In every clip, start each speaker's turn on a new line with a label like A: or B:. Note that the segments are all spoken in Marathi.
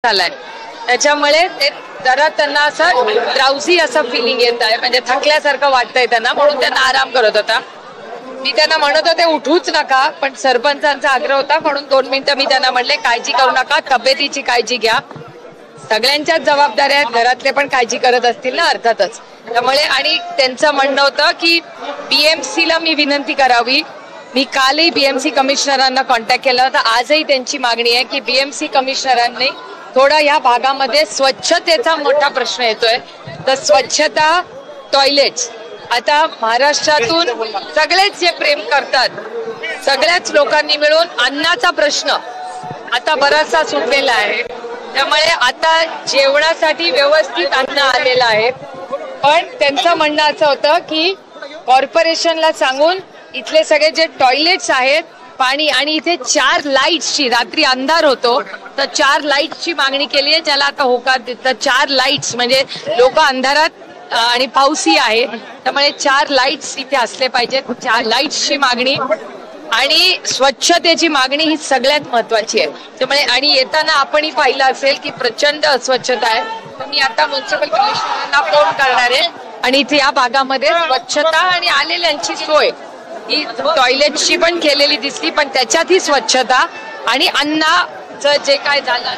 A: झालाय त्याच्यामुळे ते जरा त्यांना असं ड्राउसी असं फिलिंग येत आहे, म्हणजे थकल्यासारखं वाटतंय त्यांना, म्हणून त्यांना आराम करत होता. मी त्यांना म्हणत होते उठूच नका, पण सरपंचांचा आग्रह होता म्हणून 2 मिनिटं मी त्यांना म्हणले काळजी करू नका, तब्येतीची काळजी घ्या. सगळ्यांच्याच जबाबदाऱ्या आहेत, घरातले पण काळजी करत असतील ना अर्थातच. त्यामुळे आणि त्यांचं म्हणणं होतं की BMC ला मी विनंती करावी. मी कालही BMC कमिशनरांना कॉन्टॅक्ट केला होता. आजही त्यांची मागणी आहे की BMC कमिशनरांनी थोडा या भागामध्ये स्वच्छतेचा मोठा प्रश्न येतोय, तर स्वच्छता, टॉयलेट्स. आता महाराष्ट्रातून सगळेच जे प्रेम करतात, सगळ्याच लोकांनी मिळून अन्नाचा प्रश्न आता बराचसा सुटलेला आहे. त्यामुळे आता जेवणासाठी व्यवस्थित अन्न आलेलं आहे. पण त्यांचं म्हणणं असं होतं की कॉर्पोरेशनला सांगून इथले सगळे जे टॉयलेट्स आहेत, पाणी आणि इथे 4 लाईट्सची, रात्री अंधार होतो तर 4 लाईट्सची मागणी केली आहे, ज्याला आता होकार देतात. 4 लाईट्स म्हणजे लोक अंधारात आणि पाऊसही आहे, त्यामुळे 4 लाईट्स इथे असले पाहिजेत. 4 लाईट्सची मागणी आणि स्वच्छतेची मागणी ही सगळ्यात महत्वाची आहे. त्यामुळे आणि येताना आपणही पाहिलं असेल की प्रचंड अस्वच्छता आहे. तर मी आता म्युन्सिपल कमिशनरांना फोन करणार आहे आणि इथे या भागामध्ये स्वच्छता आणि आलेल्यांची सोय ही टॉयलेटची पण केलेली दिसली, पण त्याच्यातही स्वच्छता आणि अन्नाचं जे काय झालं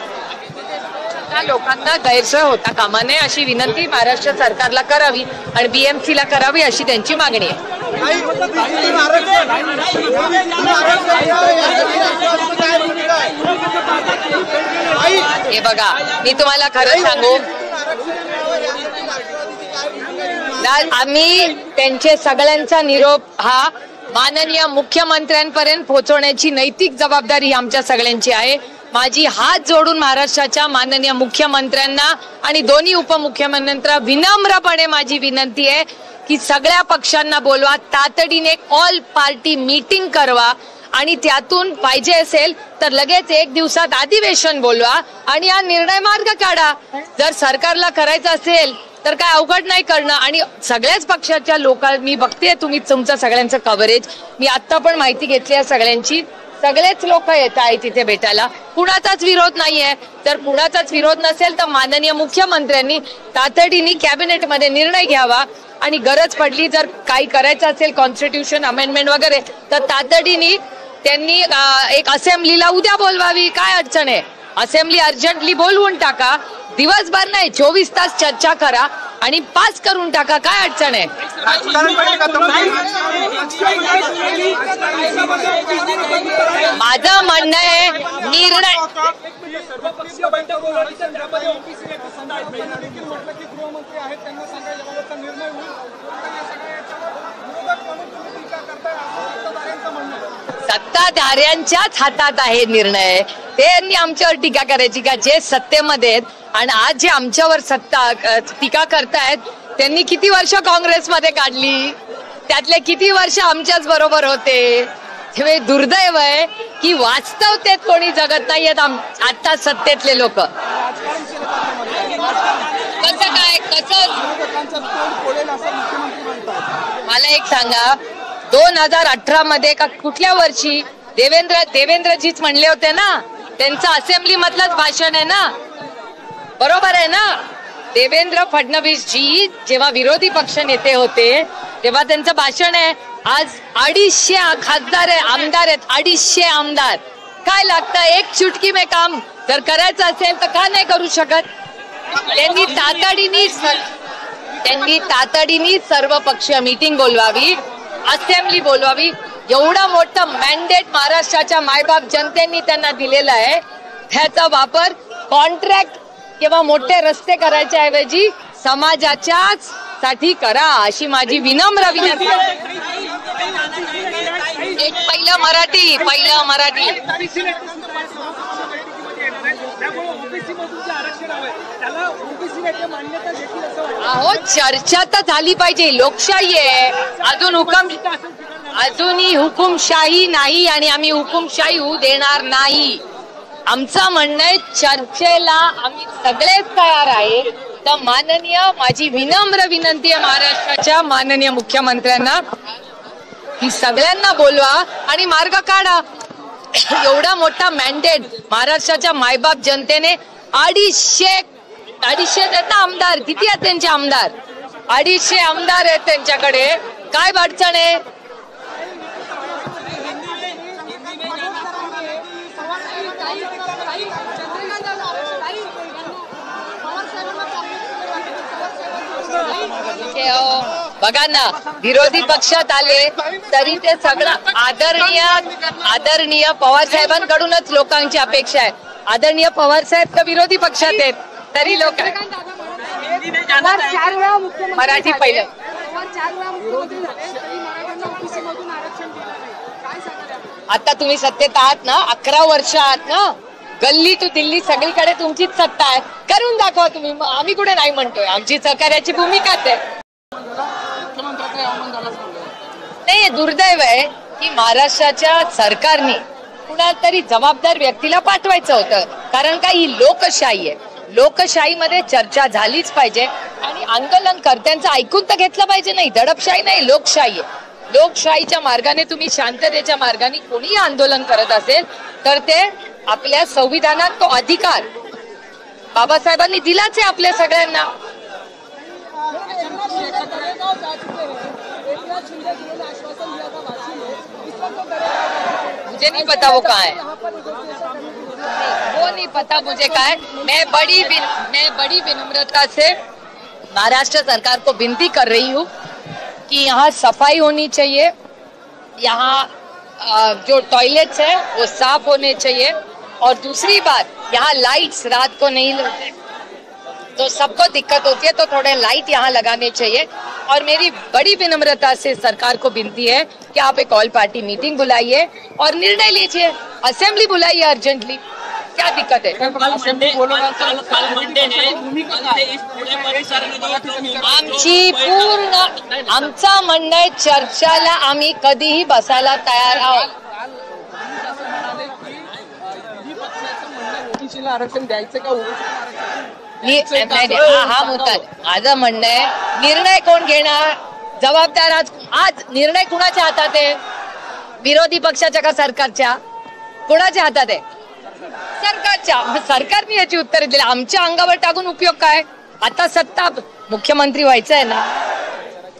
A: लोकांना गैरसोय होता कामा नये अशी विनंती महाराष्ट्र सरकारला करावी आणि BMC ला करावी अशी त्यांची मागणी आहे. हे बघा, मी तुम्हाला खरं सांगू, आम्ही त्यांचे सगळ्यांचा निरोप हा माननीय मुख्यमंत्र्यांपर्यंत पोहोचवण्याची नैतिक जबाबदारी आमच्या सगळ्यांची आहे. माझी हात जोडून महाराष्ट्राच्या माननीय मुख्यमंत्र्यांना आणि दोन्ही उपमुख्यमंत्र्यांना विनम्रपणे माझी विनंती आहे की सगळ्या पक्षांना बोलवा, तातडीने ऑल पार्टी मीटिंग करवा आणि त्यातून पाहिजे असेल तर लगेच 1 दिवसात अधिवेशन बोलवा आणि हा निर्णय मार्ग काढा. जर सरकारला करायचं असेल तर काय अवघड नाही करणं. आणि सगळ्याच पक्षाच्या मी बघते तुम्ही तुमचं सगळ्यांचं कव्हरेज, मी आता पण माहिती घेतली आहे सगळ्यांची, सगळेच लोक येत आहेत तिथे भेटायला. कुणाचाच विरोध नाहीये. तर कुणाचाच विरोध नसेल तर माननीय मुख्यमंत्र्यांनी तातडीने कॅबिनेटमध्ये निर्णय घ्यावा आणि गरज पडली जर काही करायचं असेल कॉन्स्टिट्यूशन अमेंडमेंट वगैरे तर तातडीने त्यांनी एक असेंब्लीला उद्या बोलवावी. काय अडचण आहे? असेंब्ली अर्जंटली बोलवून टाका, दिवसभर नाही 24 तास चर्चा करा आणि पास करून टाका. काय अडचण आहे? माझं म्हणणं आहे निर्णय सत्ताधाऱ्यांच्याच हातात आहे निर्णय. त्यांनी आमच्यावर टीका करायची का? जे सत्तेमध्ये आहेत आणि आज जे आमच्यावर टीका करतायत त्यांनी किती वर्ष काँग्रेसमध्ये काढली, त्यातले किती वर्ष आमच्याच बरोबर होते. हे दुर्दैव आहे की वास्तवतेत कोणी जगत नाहीयेत आता सत्तेतले लोक. कसं काय मला एक सांगा, 2018 मध्ये का कुठल्या वर्षी देवेंद्रजीच म्हणले होते ना, त्यांचं असेंब्ली मधलंच भाषण आहे ना, बरोबर आहे ना? देवेंद्र फडणवीस जी जेव्हा विरोधी पक्ष नेते होते तेव्हा त्यांचं भाषण आहे. आज 250 खासदार आमदार आहेत, 250 आमदार. काय लागतं? एक चुटकी में काम जर करायचं असेल तर का नाही करू शकत? त्यांनी तातडीने सर्व पक्षीय मीटिंग बोलवावी, असेंब्ली बोलवावी. एवढं मोठं मॅन्डेट महाराष्ट्राच्या मायबाप जनतेने त्यांना दिलेलं आहे, ह्याचा वापर कॉन्ट्रॅक्ट किंवा मोठे रस्ते करायच्या ऐवजी समाजाच्याच साठी करा अशी माझी विनम्र विनंती. एक पहिलं मराठी अहो, चर्चा तर झाली पाहिजे. लोकशाही आहे, अजूनही हुकुमशाही नाही आणि आम्ही हुकुमशाही होऊ देणार नाही. आमचं म्हणणं आहे चर्चेला आम्ही सगळेच तयार आहे. तर माझी विनम्र विनंती आहे महाराष्ट्राच्या माननीय मुख्यमंत्र्यांना की सगळ्यांना बोलवा आणि मार्ग काढा. एवढा मोठा मॅन्डेट महाराष्ट्राच्या मायबाप जनतेने 250 आहेत ना आमदार. किती आहेत त्यांचे आमदार? 250 आमदार आहेत त्यांच्याकडे. काय अडचण आहे? बघा ना, विरोधी पक्षात आले तरी ते सगळं आदरणीय पवार साहेबांकडूनच लोकांची अपेक्षा आहे. आदरणीय पवार साहेब तर विरोधी पक्षात आहेत तरी लोक मराठी पहिलं. आता तुम्ही सत्तेत आहात ना, 11 वर्ष आहात ना, गल्ली टू दिल्ली सगळीकडे तुमचीच सत्ता आहे. करून दाखवा तुम्ही. आम्ही कुठे नाही म्हणतोय. आमची सहकार्याची भूमिकाच आहे. नाही, दुर्दैव आहे की महाराष्ट्राच्या सरकारने कुणातरी जबाबदार व्यक्तीला पाठवायचं होतं. कारण का ही लोकशाही आहे. लोकशाहीमध्ये चर्चा झालीच पाहिजे आणि आंदोलनकर्त्यांचं ऐकून तर घेतलं पाहिजे. नाही, दडपशाही नाही, लोकशाही आहे. लोकशाहीच्या मार्गाने तुम्ही शांततेच्या मार्गाने कोणीही आंदोलन करत असेल तर ते आपल्या संविधानात तो अधिकार बाबासाहेबांनी दिलाच आहे आपल्या सगळ्यांना. मुझे नहीं पता वो कहाँ है, वो नहीं पता मुझे कहाँ है. मैं बड़ी विनम्रता से महाराष्ट्र सरकार को विनती कर रही हूँ कि यहाँ सफाई होनी चाहिए. यहाँ जो टॉयलेट्स है वो साफ होने चाहिए. और दूसरी बात, यहाँ लाइट्स रात को नहीं लगते तो सबको दिक्कत होती है, तो थोड़े लाइट यहाँ लगाने चाहिए. और मेरी बड़ी विनम्रता से सरकार को विनती है कि आप एक ऑल पार्टी मीटिंग बुलाइए और निर्णय लीजिए. असेंबली बुलाइए अर्जेंटली. क्या दिक्कत है? आमचा म्हणणं आहे, चर्चाला आम्ही कधीही बसायला तयार आहोत.
B: आरक्षण द्यायचं का?
A: हा मुद्दा माझं म्हणणं आहे. निर्णय कोण घेणार? जबाबदार आज निर्णय कुणाच्या हातात आहे? विरोधी पक्षाच्या का सरकारच्या? कुणाच्या हातात आहे? सरकारच्या. सरकारने याची उत्तर दिली. आमच्या अंगावर टाकून उपयोग काय? आता सत्ता मुख्यमंत्री व्हायचं आहे ना,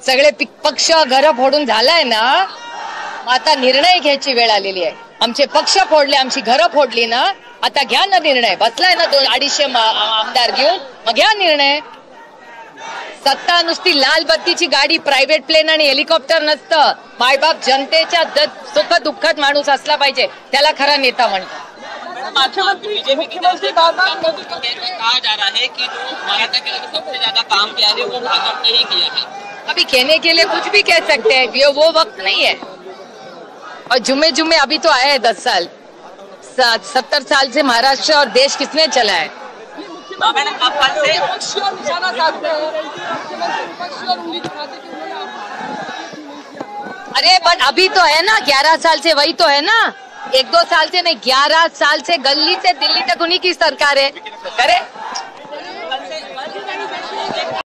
A: सगळे पक्ष घर फोडून झालाय ना, आता निर्णय घ्यायची वेळ आलेली आहे. आमचे पक्ष फोडले, आमची घरं फोडली ना, आता घ्या ना निर्णय. बसलाय ना 200-250 आमदार घेऊन, मग घ्या निर्णय. सत्ता नुसती लाल बत्तीची गाडी, प्रायव्हेट प्लेन आणि हेलिकॉप्टर नसतं. मायबाप जनतेच्या सुख दुःखात माणूस असला पाहिजे, त्याला खरा नेता म्हणतात.
B: बीजेपी की तरफ से कहा
C: जा रहा है कि जो महाराष्ट्र के अंदर सबसे ज्यादा काम किया है वो भाजपा ने ही किया है.
A: अभी कहने के लिए कुछ भी कह सकते हैं, ये वो वक्त नहीं है. और जुमे अभी तो आए हैं 10 साल. 70 साल से महाराष्ट्र और देश किसने चला है? अरे बट अभी तो है ना, 11 साल से वही तो है ना. 1-2 साल से नहीं, 11 साल से गली से दिल्ली तक उन्हीं की सरकार है. करे